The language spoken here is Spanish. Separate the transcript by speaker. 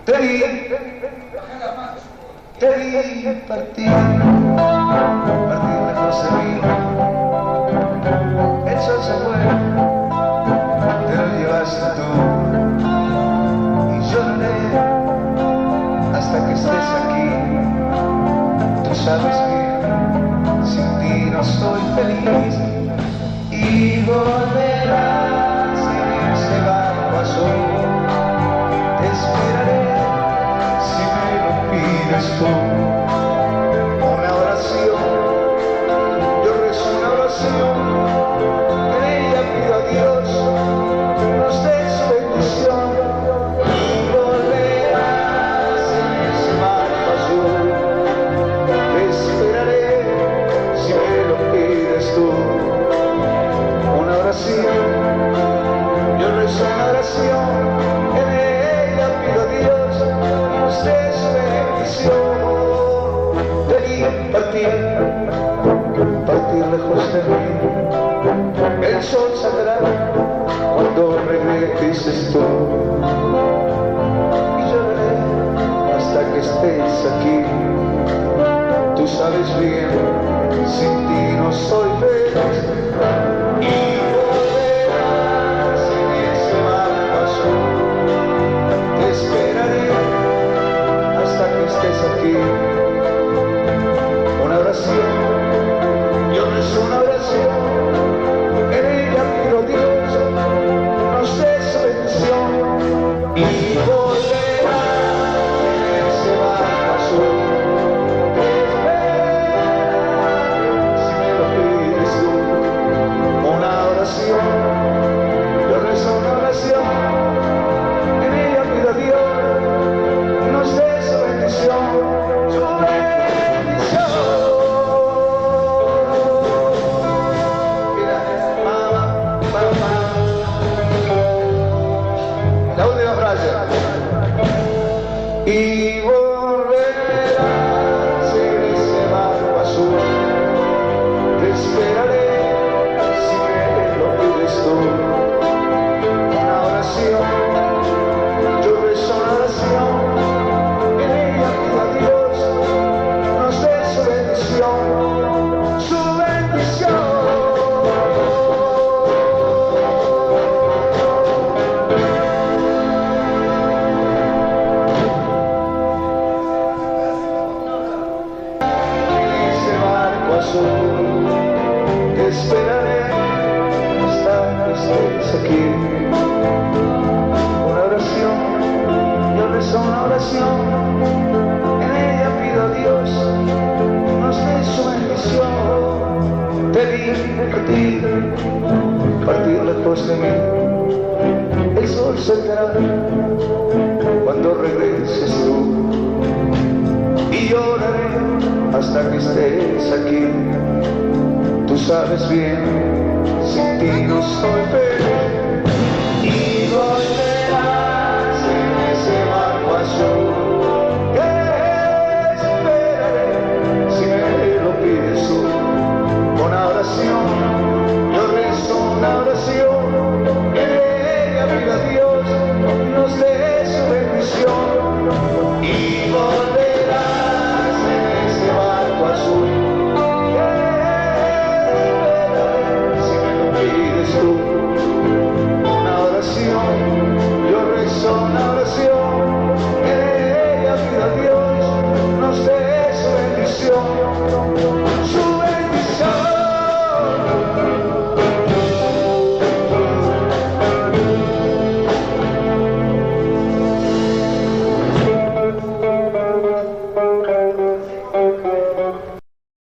Speaker 1: Te vi partir lejos de mí. El sol se fue, te lo llevaste tú. Y lloraré hasta que estés aquí. Tú sabes bien, sin ti no soy feliz. Y volverás en ese barco azul. Te esperaré si me lo pides tú. Una oración, yo rezo una oración. En ella pido a Dios nos dé su bendición. Y volverás en ese barco azul. Te esperaré si me lo pides tú. Una oración, yo rezo una oración. En ella pido a Dios nos dé su bendición. Te vi partir lejos de mí. El sol saldrá cuando regreses tú. Y lloraré hasta que estés aquí. Tú sabes bien, sin ti no soy feliz. Y volverás en ese barco azul. Te esperaré hasta que estés aquí. Una oración, yo rezo una oración. En ella pido a Dios nos dé su bendición. Y volverás en ese barco azul. Te esperaré si me lo pides tú. Una oración, yo rezo una oración. En ella pido a Dios nos dé su bendición. Su bendición. La última frase. Y volverás en ese barco azul. Te esperaré si me lo pides tú. Una oración, yo rezo una oración. En ella pido a Dios nos dé su bendición. Su bendición. Te esperaré hasta que estés aquí. Una oración, yo rezo una oración. En ella pido a Dios nos dé su bendición. Te vi partir lejos de mí. El sol saldrá cuando regreses tú. Y lloraré hasta que estés aquí. Tú sabes bien, sin ti no soy feliz. Y volverás en ese barco azul. Te esperaré si me lo pides tú. Una oración, yo rezo una oración. En ella pido a Dios nos dé su bendición. Y volverás en ese barco azul. Una oración, yo rezo una oración. En ella pido a Dios nos dé su bendición.